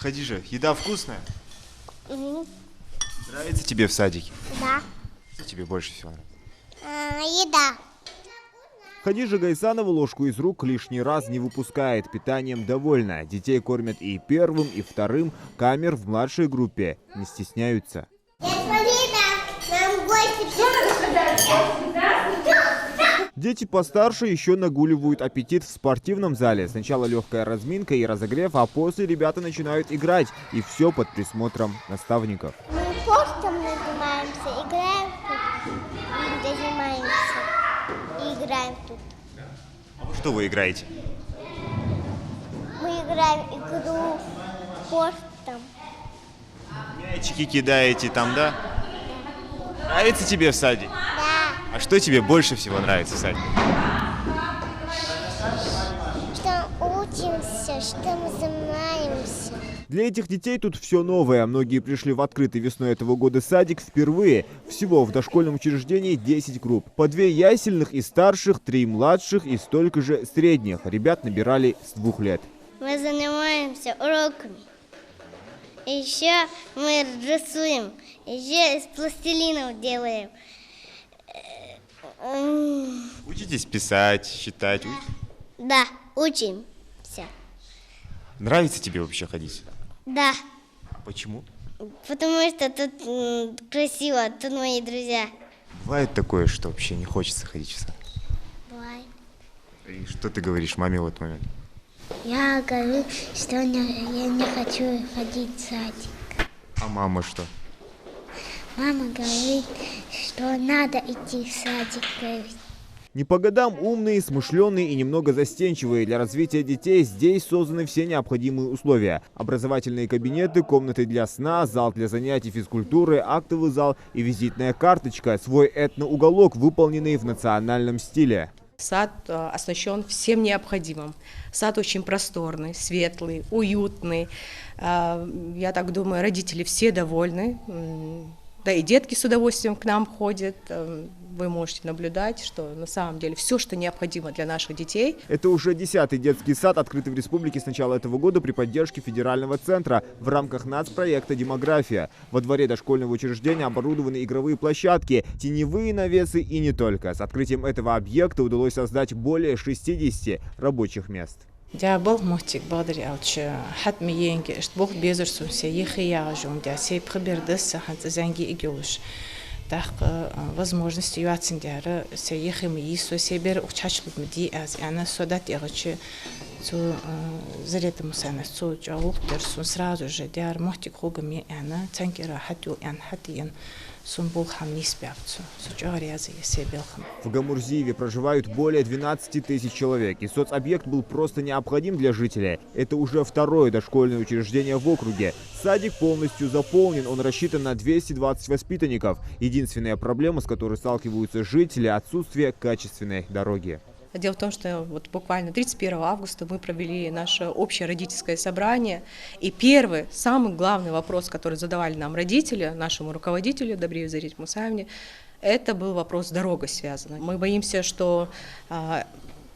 Хадижа, еда вкусная? Мгм. Нравится тебе в садике? Да. Что тебе больше всего нравится? Еда. Хадижа Гайсанова ложку из рук лишний раз не выпускает. Питанием довольна. Детей кормят и первым, и вторым. Камер в младшей группе не стесняются. Нам гости. Дети постарше еще нагуливают аппетит в спортивном зале. Сначала легкая разминка и разогрев, а после ребята начинают играть. И все под присмотром наставников. Мы спортом занимаемся, играем тут. И занимаемся. И играем тут. Что вы играете? Мы играем игру спортом. Мячики кидаете там, да? Нравится тебе в садике? Да. А что тебе больше всего нравится в садике? Что учимся, что мы занимаемся. Для этих детей тут все новое. Многие пришли в открытый весной этого года садик впервые. Всего в дошкольном учреждении 10 групп. По 2 ясельных и старших, 3 младших и столько же средних. Ребят набирали с 2 лет. Мы занимаемся уроками. Еще мы рисуем. Еще из пластилинов делаем. Учитесь писать, считать? Да, учимся. Нравится тебе вообще ходить? Да, Почему? потому что тут красиво, тут мои друзья. Бывает такое, что вообще не хочется ходить в сад. Бывает. И что ты говоришь маме в этот момент? Я говорю, что я не хочу ходить в садик. А мама что? Мама говорит, что надо идти в садик. Говорит. Не по годам умные, смышленые и немного застенчивые. Для развития детей здесь созданы все необходимые условия. Образовательные кабинеты, комнаты для сна, зал для занятий физкультуры, актовый зал и визитная карточка. Свой этноуголок, выполненный в национальном стиле. Сад оснащен всем необходимым. Сад очень просторный, светлый, уютный. Я так думаю, родители все довольны. Да и детки с удовольствием к нам ходят. Вы можете наблюдать, что на самом деле все, что необходимо для наших детей. Это уже 10-й детский сад, открытый в республике с начала этого года при поддержке федерального центра в рамках нацпроекта «Демография». Во дворе дошкольного учреждения оборудованы игровые площадки, теневые навесы и не только. С открытием этого объекта удалось создать более 60 рабочих мест. Дя был мотик бадри алчи хат миенги что бог безерсун се ехияжум дя се прибердес хат занги игюш так возможности юациндяра се ехим исо се бер учачлык мди аз она содат ягачи цу зарета мусана цу жауктер сразу же дяр мотик хугами она цанкера хатю ан хатиен. В Гамурзиеве проживают более 12 тысяч человек, и соцобъект был просто необходим для жителей. Это уже второе дошкольное учреждение в округе. Садик полностью заполнен, он рассчитан на 220 воспитанников. Единственная проблема, с которой сталкиваются жители – отсутствие качественной дороги. Дело в том, что вот буквально 31 августа мы провели наше общее родительское собрание. И первый, самый главный вопрос, который задавали нам родители, нашему руководителю Добриевой Зарите Мусаевне, это был вопрос с дорогой связан. Мы боимся, что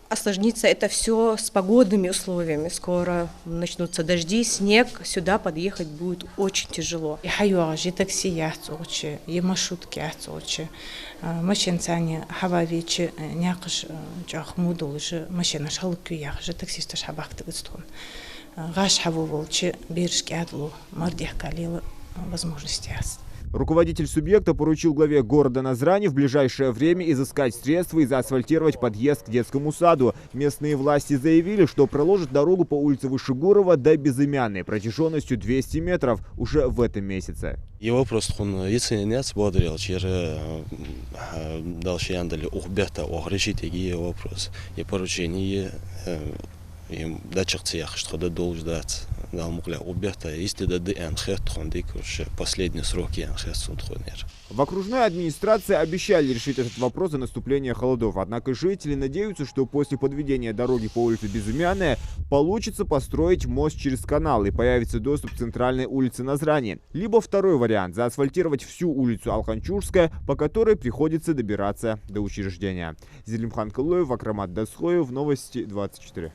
осложнится это все с погодными условиями. Скоро начнутся дожди, снег, сюда подъехать будет очень тяжело. И хайуажи такси яцочи, и маршрутки яцочи. Машинцани хававичи някыш жахмудулжи машина шалкю яхжи таксиста шабахтыгыстон. Гаш хаву волчи биршки адлу мардех калила возможности яс. Руководитель субъекта поручил главе города Назрани в ближайшее время изыскать средства и заасфальтировать подъезд к детскому саду. Местные власти заявили, что проложат дорогу по улице Вышегурова до Безымянной протяженностью 200 метров уже в этом месяце. И вопрос, если нет, смотрел, через дальше яндали ухбета, огрешите вопрос и поручение им датчик цех, что да должен дать. Последние сроки. В окружной администрации обещали решить этот вопрос до наступления холодов. Однако жители надеются, что после подведения дороги по улице Безымянная получится построить мост через канал и появится доступ к центральной улице Назрани. Либо второй вариант – заасфальтировать всю улицу Алханчурская, по которой приходится добираться до учреждения. Зелимхан Кылоев, Акрамат Дасхоев, Новости 24.